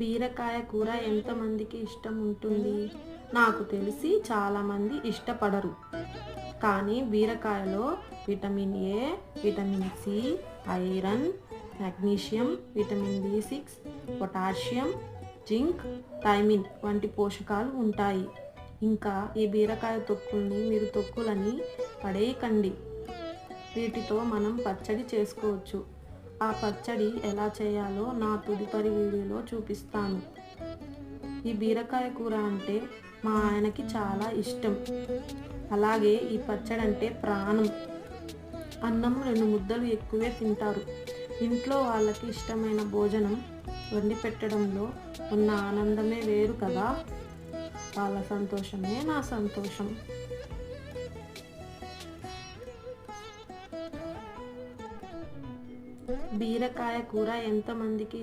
బీరకాయ కూర ఎంతమందికి ఇష్టం ఉంటుంది? నాకు తెలిసి చాలామంది ఇష్టపడరు. కానీ బీరకాయలో vitamin A, vitamin C, iron, magnesium, vitamin బి6, పొటాషియం, జింక్, థైమిన్ వంటి పోషకాలు ఉంటాయి. ఇంకా ఈ బీరకాయ తొక్కుల్ని మీరు తొక్కులని పడేయకండి. వీటితో మనం పచ్చడి చేసుకోవచ్చు. ఆ పచ్చడి ఎలా చేయాలో నా తదుపరి వీడియోలో చూపిస్తాను. ఈ బీరకాయ కూర అంటే మా ఆయనకి చాలా ఇష్టం. అలాగే ఈ పచ్చడి అంటే ప్రాణం. అన్నం 2 ముద్దలు ఎక్కువే తింటారు. ఇంట్లో వాళ్ళకి ఇష్టమైన భోజనం వండి పెట్టడంలో ఉన్న ఆనందమే వేరు కదా. వాళ్ళ సంతోషమే నా సంతోషం. బీరకాయ కూర ఎంతమందికి